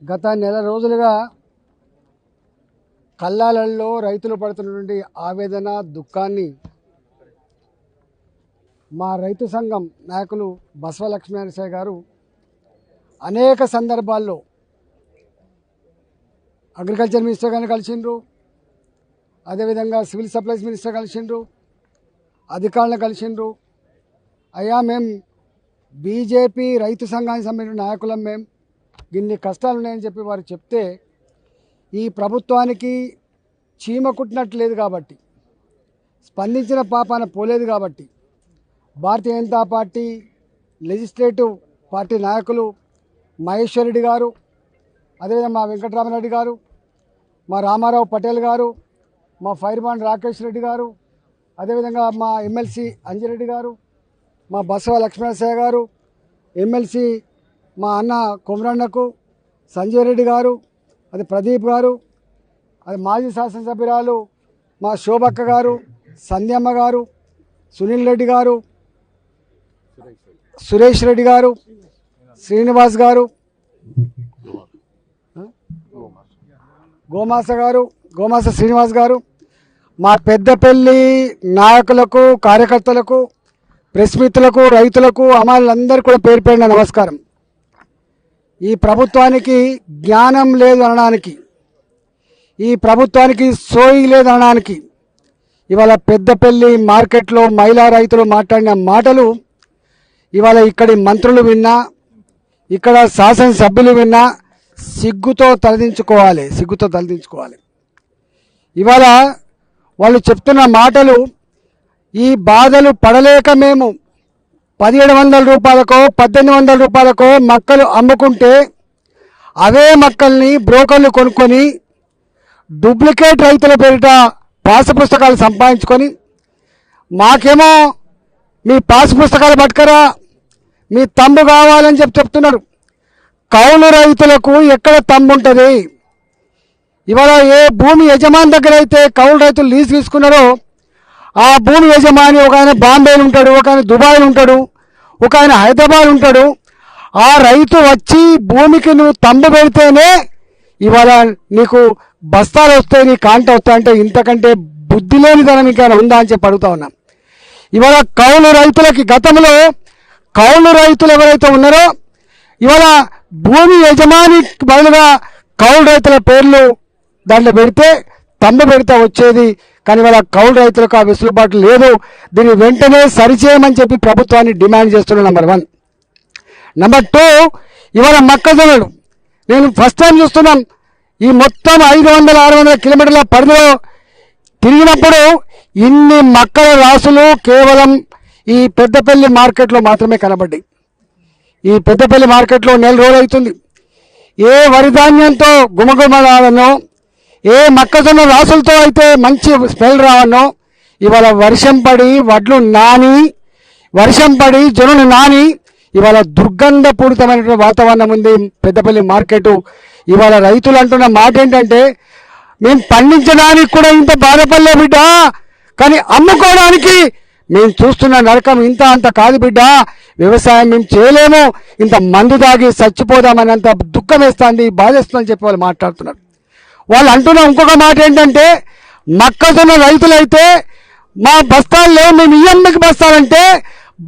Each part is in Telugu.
గత నెల రోజులుగా కల్లాలలో రైతులు పడుతున్నటువంటి ఆవేదన దుఃఖాన్ని మా రైతు సంఘం నాయకులు బసవ లక్ష్మీనారాయణ గారు అనేక సందర్భాల్లో అగ్రికల్చర్ మినిస్టర్ గారిని కలిసిండ్రు, అదేవిధంగా సివిల్ సప్లైస్ మినిస్టర్ కలిసిండ్రు, అధికారులను కలిసిండ్రు. అయ్యా మేము బీజేపీ రైతు సంఘానికి సంబంధించిన నాయకులం, మేము ఇన్ని కష్టాలు ఉన్నాయని చెప్పి వారు చెప్తే ఈ ప్రభుత్వానికి చీమ కుట్టినట్లేదు కాబట్టి, స్పందించిన పాపాన పోలేదు కాబట్టి Bharatiya Janata party legislative party నాయకులు మహేశ్వర్ రెడ్డి గారు, అదేవిధంగా మా వెంకటరామరెడ్డి గారు, మా రామారావు పటేల్ గారు, మా ఫైర్మాన్ రాకేష్ రెడ్డి గారు, అదేవిధంగా మా ఎమ్మెల్సీ అంజిరెడ్డి గారు, మా బసవ లక్ష్మీనరసింహ గారు, ఎమ్మెల్సీ మా అన్న కొమరన్నకు సంజయ్ రెడ్డి గారు, అది ప్రదీప్ గారు, అది మాజీ శాసనసభ్యురాలు మా శోభక్క గారు, సంధ్యమ్మ గారు, సునీల్ రెడ్డి గారు, సురేష్ రెడ్డి గారు, శ్రీనివాస్ గారు, గోమాస శ్రీనివాస్ గారు, మా పెద్దపల్లి నాయకులకు, కార్యకర్తలకు, ప్రెస్ మిత్రులకు, రైతులకు, అమ్మాయిలందరూ కూడా పేరు పేరున నమస్కారం. ఈ ప్రభుత్వానికి జ్ఞానం లేదు అనడానికి, ఈ ప్రభుత్వానికి సోయి లేదు అనడానికి ఇవాళ పెద్దపల్లి మార్కెట్లో మహిళా రైతులు మాట్లాడిన మాటలు ఇవాళ ఇక్కడి మంత్రులు విన్నా, ఇక్కడ శాసనసభ్యులు విన్నా సిగ్గుతో తలదించుకోవాలి. ఇవాళ వాళ్ళు చెప్తున్న మాటలు, ఈ బాధలు పడలేక మేము 1700 రూపాయలకో 1800 రూపాయలకో మక్కలు అమ్ముకుంటే అవే మక్కల్ని బ్రోకర్లు కొనుక్కొని డూప్లికేట్ రైతుల పేరిట పాసు పుస్తకాలు సంపాదించుకొని మాకేమో మీ పాసు పుస్తకాలు పట్టుకరా, మీ తమ్ము కావాలని చెప్తున్నారు. కౌలు రైతులకు ఎక్కడ తమ్ము ఉంటుంది? ఇవాళ ఏ భూమి యజమాని దగ్గర అయితే కౌలు రైతులు లీజు తీసుకున్నారో ఆ భూమి యజమాని ఒక ఆయన బాంబేలో ఉంటాడు, ఒక ఆయన దుబాయ్లో ఉంటాడు, ఒక ఆయన హైదరాబాద్ ఉంటాడు. ఆ రైతు వచ్చి భూమికి నువ్వు తమ్ము పెడితేనే ఇవాళ నీకు బస్తాలు వస్తాయి, నీ కాంట వస్తాయి. అంటే ఇంతకంటే బుద్ధి లేనిదనం ఇంకా ఉందా అని చెప్పి అడుగుతా ఉన్నాం. ఇవాళ కౌలు రైతులకి, గతంలో కౌలు రైతులు ఎవరైతే ఉన్నారో ఇవాళ భూమి యజమాని బదులుగా కౌలు రైతుల పేర్లు దాంట్లో పెడితే తమ్ము పెడితే వచ్చేది. కానీ ఇవాళ కౌలు రైతులకు ఆ వెసులుబాటు లేదు. దీన్ని వెంటనే సరిచేయమని చెప్పి ప్రభుత్వాన్ని డిమాండ్ చేస్తున్నాం. నెంబర్ 1. నెంబర్ 2, ఇవాళ మొక్కజొన్నలు నేను ఫస్ట్ టైం చూస్తున్నాం. ఈ మొత్తం 500-600 కిలోమీటర్ల పరిధిలో తిరిగినప్పుడు ఇన్ని మక్కల రాసులు కేవలం ఈ పెద్దపల్లి మార్కెట్లో మాత్రమే కనబడ్డాయి. ఈ పెద్దపల్లి మార్కెట్లో నెల రోజులు అవుతుంది. ఏ వరి ధాన్యంతో గుమగుమలాడనో, ఏ మొక్కజొన్న రాసులతో అయితే మంచి స్మెల్ రావనో, ఇవాళ వర్షం పడి వడ్లు నాని, వర్షం పడి జొన్నలు నాని ఇవాళ దుర్గంధపూరితమైనటువంటి వాతావరణం ఉంది పెద్దపల్లి మార్కెట్. ఇవాళ రైతులు అంటున్న మాట ఏంటంటే, మేము పండించడానికి కూడా ఇంత బాధపడలే బిడ్డ, కానీ అమ్ముకోవడానికి మేము చూస్తున్న నరకం ఇంత అంత కాదు బిడ్డ. వ్యవసాయం మేము చేయలేము, ఇంత మందు తాగి చచ్చిపోదామని దుఃఖం వేస్తుంది, బాధేస్తుందని చెప్పి వాళ్ళు మాట్లాడుతున్నారు. వాళ్ళు అంటున్న ఇంకొక మాట ఏంటంటే, మొక్కజొన్న రైతులైతే మా బస్తాలు లేవు, మేము ఇయ్యమ్మకి బస్తాలంటే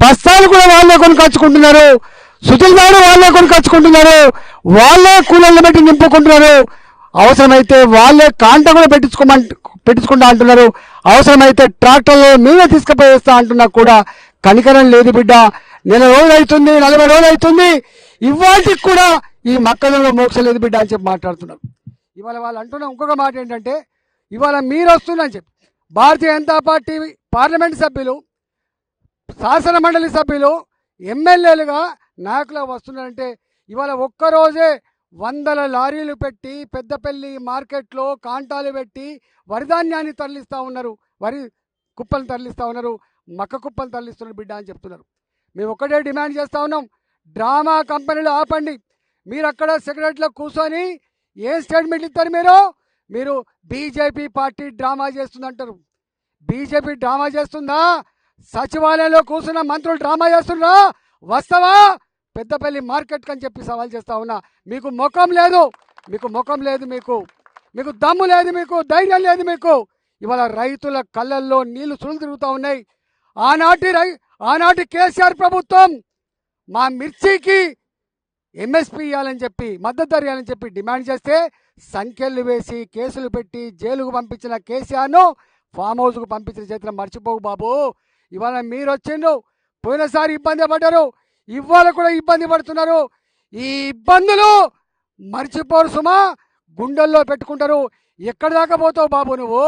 బస్తాలు కూడా వాళ్ళే కొనుకొచ్చుకుంటున్నారు, సుతులనాడు వాళ్ళే కొనుకొచ్చుకుంటున్నారు, వాళ్ళే కూలీలను బట్టి నింపుకుంటున్నారు. అవసరమైతే వాళ్ళే కాంట కూడా పెట్టించుకుంటా అంటున్నారు. అవసరమైతే ట్రాక్టర్లో మేమే తీసుకుపోయేస్తా అంటున్నా కూడా కనికరం లేదు బిడ్డ. నెల రోజులు అవుతుంది, 40 రోజులు అవుతుంది, ఇవాటికి కూడా ఈ మొక్కజొన్నలో మోక్షం లేదు బిడ్డ అని చెప్పి మాట్లాడుతున్నారు. ఇవాళ వాళ్ళు అంటున్న ఇంకొక మాట ఏంటంటే, ఇవాళ మీరు వస్తుందని చెప్పి భారతీయ జనతా పార్టీ పార్లమెంట్ సభ్యులు, శాసన మండలి సభ్యులు, ఎమ్మెల్యేలుగా నాయకులు వస్తున్నారంటే ఇవాళ ఒక్కరోజే 100 లారీలు పెట్టి పెద్దపల్లి మార్కెట్లో కాంటాలు పెట్టి వరిధాన్యాన్ని తరలిస్తూ ఉన్నారు, వరి కుప్పలు తరలిస్తూ ఉన్నారు, మక్క కుప్పలు తరలిస్తున్నారు బిడ్డ అని చెప్తున్నారు. మేము ఒక్కటే డిమాండ్ చేస్తూ ఉన్నాం, డ్రామా కంపెనీలు ఆపండి. మీరు అక్కడ సెక్రటరీలో కూర్చొని ఏం స్టేట్మెంట్ ఇస్తారు? మీరు బీజేపీ పార్టీ డ్రామా చేస్తుందంటారు. బీజేపీ డ్రామా చేస్తుందా? సచివాలయంలో కూర్చున్న మంత్రులు డ్రామా చేస్తున్నారా? వస్తావా? పెద్దపల్లి మార్కెట్కి అని చెప్పి సవాల్ చేస్తా ఉన్నా. మీకు ముఖం లేదు, మీకు ముఖం లేదు, మీకు దమ్ము లేదు, మీకు ధైర్యం లేదు. మీకు ఇవాళ రైతుల కళ్ళల్లో నీళ్లు సుళ్ళు తిరుగుతూ ఉన్నాయి. ఆనాటి కేసీఆర్ ప్రభుత్వం మా మిర్చికి ఎంఎస్పీ ఇవ్వాలని చెప్పి, మద్దతు ధర ఇవ్వాలని చెప్పి డిమాండ్ చేస్తే సంఖ్యలు వేసి కేసులు పెట్టి జైలుకు పంపించిన కేసీఆర్ను ఫామ్ హౌస్కు పంపించిన చేతిలో మర్చిపోవు బాబు. ఇవాళ మీరు వచ్చిండ్రు, పోయినసారి ఇబ్బంది పడ్డారు, ఇవాళ కూడా ఇబ్బంది పడుతున్నారు. ఈ ఇబ్బందులు మర్చిపోరు సుమా, గుండెల్లో పెట్టుకుంటారు. ఎక్కడి దాకా పోతావు బాబు నువ్వు?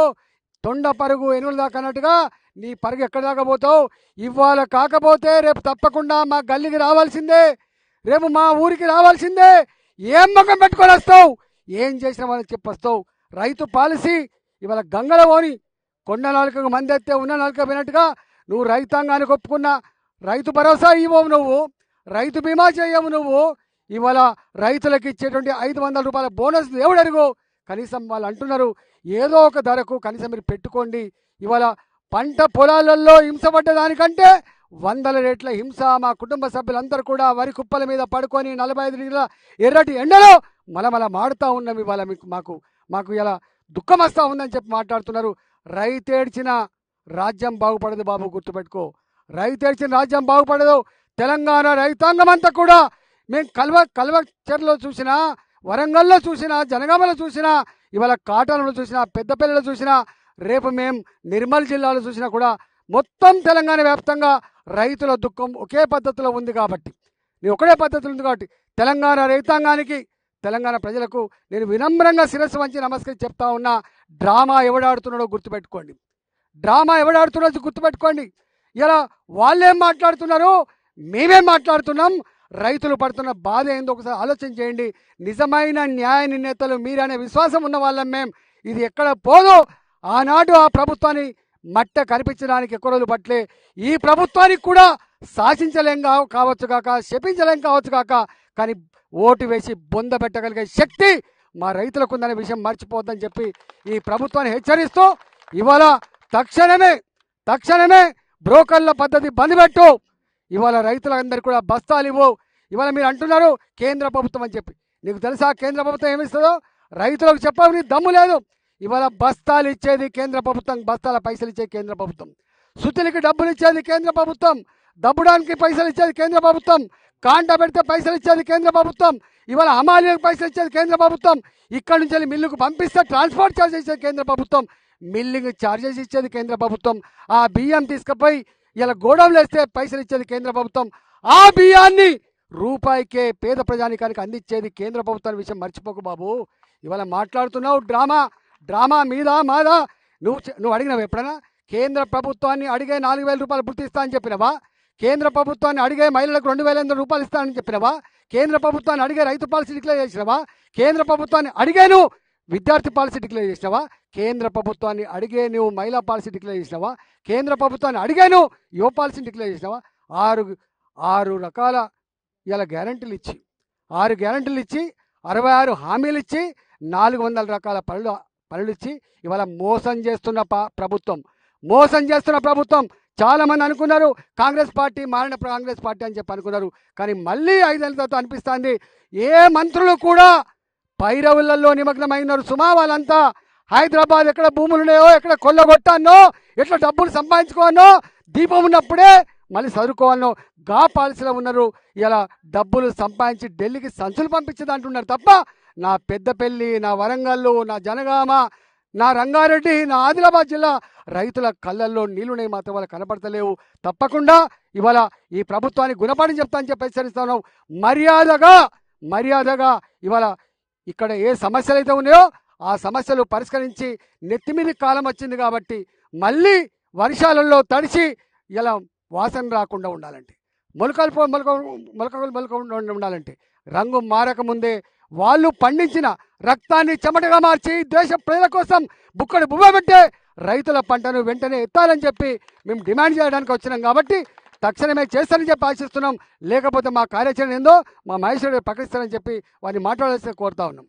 తొండ పరుగు ఎనుగుల దాకా అన్నట్టుగా నీ పరుగు ఎక్కడి దాకా పోతావు? ఇవాళ కాకపోతే రేపు తప్పకుండా మా గల్లీకి రావాల్సిందే, రేపు మా ఊరికి రావాల్సిందే. ఏం ముఖం పెట్టుకొని వస్తావు? ఏం చేసిన వాళ్ళని చెప్పొస్తావు? రైతు పాలసీ ఇవాళ గంగల పోని కొండ నాలుకకు మందెత్తే ఉన్న నాలుక పోయినట్టుగా నువ్వు రైతాంగానికి ఒప్పుకున్న రైతు భరోసా ఇవ్వవు నువ్వు, రైతు బీమా చేయవు నువ్వు. ఇవాళ రైతులకు ఇచ్చేటువంటి 500 రూపాయల బోనస్ ఎవడరుగు? కనీసం వాళ్ళు అంటున్నారు ఏదో ఒక ధరకు కనీసం మీరు పెట్టుకోండి. ఇవాళ పంట పొలాలలో హింసపడ్డ దానికంటే 100 రెట్ల హింస మా కుటుంబ సభ్యులందరూ కూడా వరి కుప్పల మీద పడుకొని 45 డిగ్రీల ఎర్రటి ఎండలో మలమల మాడుతూ ఉన్నాం. ఇవాళ మాకు ఇలా దుఃఖం వస్తూ ఉందని చెప్పి మాట్లాడుతున్నారు. రైతేడ్చిన రాజ్యం బాగుపడదు బాబు, గుర్తుపెట్టుకో. రైతేడ్చిన రాజ్యం బాగుపడదు. తెలంగాణ రైతాంగం అంతా కూడా మేము కల్వచర్లో చూసినా, వరంగల్లో చూసినా, జనగామలో చూసినా, ఇవాళ కాటన్లో చూసినా, పెద్దపల్లిలో చూసినా, రేపు మేము నిర్మల్ జిల్లాలో చూసినా కూడా మొత్తం తెలంగాణ వ్యాప్తంగా రైతుల దుఃఖం ఒకే పద్ధతిలో ఉంది. కాబట్టి ఒకటే పద్ధతిలో ఉంది కాబట్టి తెలంగాణ రైతాంగానికి, తెలంగాణ ప్రజలకు నేను వినమ్రంగా శిరస్సు వంచి నమస్కరించి చెప్తా ఉన్నా. డ్రామా ఎవడాడుతున్నాడో గుర్తుపెట్టుకోండి, డ్రామా ఎవడాడుతున్నాడో గుర్తుపెట్టుకోండి. ఇలా వాళ్ళేం మాట్లాడుతున్నారు, మేమేం మాట్లాడుతున్నాం, రైతులు పడుతున్న బాధ ఏందో ఒకసారి ఆలోచన చేయండి. నిజమైన న్యాయ నిర్ణేతలు మీరనే విశ్వాసం ఉన్న వాళ్ళం మేం. ఇది ఎక్కడ పోదు. ఆనాడు ఆ ప్రభుత్వాన్ని మట్ట కనిపించడానికి ఎక్కువ రోజులు పట్లే. ఈ ప్రభుత్వానికి కూడా శాసించలేం కావచ్చు కాక, శపించలేం కావచ్చు కాక, కానీ ఓటు వేసి బొంద పెట్టగలిగే శక్తి మా రైతులకు ఉందనే విషయం మర్చిపోద్దని చెప్పి ఈ ప్రభుత్వాన్ని హెచ్చరిస్తూ ఇవాళ తక్షణమే బ్రోకర్ల పద్ధతి బంద్ పెట్టు. ఇవాళ రైతులందరికీ కూడా బస్తాలు ఇవ్వు. ఇవాళ మీరు అంటున్నారు కేంద్ర ప్రభుత్వం అని చెప్పి. నీకు తెలుసా కేంద్ర ప్రభుత్వం ఏమిస్తుందో? రైతులకు చెప్పని దమ్ము లేదు. ఇవాళ బస్తాలు ఇచ్చేది కేంద్ర ప్రభుత్వం, బస్తాల పైసలు ఇచ్చేది కేంద్ర ప్రభుత్వం, సుతులకి డబ్బులు ఇచ్చేది కేంద్ర ప్రభుత్వం, దబ్బడానికి పైసలు ఇచ్చేది కేంద్ర ప్రభుత్వం, కాంట పెడితే పైసలు ఇచ్చేది కేంద్ర ప్రభుత్వం, ఇవాళ హమాలీలకు పైసలు ఇచ్చేది కేంద్ర ప్రభుత్వం, ఇక్కడ నుంచి మిల్లుకు పంపిస్తే ట్రాన్స్పోర్ట్ ఛార్జ్ ఇచ్చేది కేంద్ర ప్రభుత్వం, మిల్లింగ్ ఛార్జెస్ ఇచ్చేది కేంద్ర ప్రభుత్వం, ఆ బియ్యం తీసుకుపోయి ఇలా గోడౌన్లు వేస్తే పైసలు ఇచ్చేది కేంద్ర ప్రభుత్వం, ఆ బియ్యాన్ని రూపాయికే పేద ప్రజానికానికి అందించేది కేంద్ర ప్రభుత్వం విషయం మర్చిపోకు బాబు. ఇవాళ మాట్లాడుతున్నావు డ్రామా మీద మాదా? నువ్వు అడిగినావు ఎప్పుడైనా? కేంద్ర ప్రభుత్వాన్ని అడిగే 4000 రూపాయలు వృత్తి ఇస్తా అని చెప్పినవా? కేంద్ర ప్రభుత్వాన్ని అడిగే మహిళలకు 2800 రూపాయలు ఇస్తానని చెప్పినవా? కేంద్ర ప్రభుత్వాన్ని అడిగే రైతు పాలసీ డిక్లేర్ చేసినవా? కేంద్ర ప్రభుత్వాన్ని అడిగేను విద్యార్థి పాలసీ డిక్లేర్ చేసినవా? కేంద్ర ప్రభుత్వాన్ని అడిగే నువ్వు మహిళా పాలసీ డిక్లేర్ చేసినవా? కేంద్ర ప్రభుత్వాన్ని అడిగాను యువ పాలసీని డిక్లేర్ చేసినవా? ఆరు రకాల ఇలా గ్యారంటీలు ఇచ్చి 66 హామీలు ఇచ్చి 400 రకాల పనులు ఇచ్చి ఇవాళ మోసం చేస్తున్న ప్రభుత్వం. చాలా మంది అనుకున్నారు కాంగ్రెస్ పార్టీ మారిన కాంగ్రెస్ పార్టీ అని చెప్పి అనుకున్నారు. కానీ మళ్ళీ 5 ఏళ్ళ తర్వాత అనిపిస్తుంది ఏ మంత్రులు కూడా పైరవులలో నిమగ్నమైనారు సుమా. వాళ్ళంతా హైదరాబాద్ ఎక్కడ భూములు ఉన్నాయో, ఎక్కడ కొల్లగొట్టానో, ఎట్లా డబ్బులు సంపాదించుకోవాలో, దీపం ఉన్నప్పుడే మళ్ళీ చదువుకోవాలనో గా పాలసీలో ఉన్నారు. ఇలా డబ్బులు సంపాదించి ఢిల్లీకి సంచులు పంపించేది అంటున్నారు తప్ప నా పెద్దపల్లి, నా వరంగల్లు, నా జనగామ, నా రంగారెడ్డి, నా ఆదిలాబాద్ జిల్లా రైతుల కళ్ళల్లో నీళ్లునే మాత్రం వాళ్ళు కనపడతలేవు. తప్పకుండా ఇవాళ ఈ ప్రభుత్వానికి గుణపాఠం చెప్తా అని చెప్పి హెచ్చరిస్తున్నాం. మర్యాదగా ఇవాళ ఇక్కడ ఏ సమస్యలు అయితే ఉన్నాయో ఆ సమస్యలు పరిష్కరించి నెత్తిమీది కాలం వచ్చింది కాబట్టి మళ్ళీ వర్షాలలో తడిచి ఇలా వాసన రాకుండా ఉండాలంటే, మొలకలు ఉండాలంటే, రంగు మారకముందే వాళ్ళు పండించిన రక్తాన్ని చెమటగా మార్చి దేశ ప్రజల కోసం బుక్కడు బువ్వ పెట్టే రైతుల పంటను వెంటనే ఎత్తాలని చెప్పి మేము డిమాండ్ చేయడానికి వచ్చినాం. కాబట్టి తక్షణమే చేస్తారని చెప్పి ఆశిస్తున్నాం. లేకపోతే మా కార్యాచరణ ఏందో మా మహేశ్వరుడు ప్రకటిస్తారని చెప్పి వారిని మాట్లాడాల్సి కోరుతా ఉన్నాం.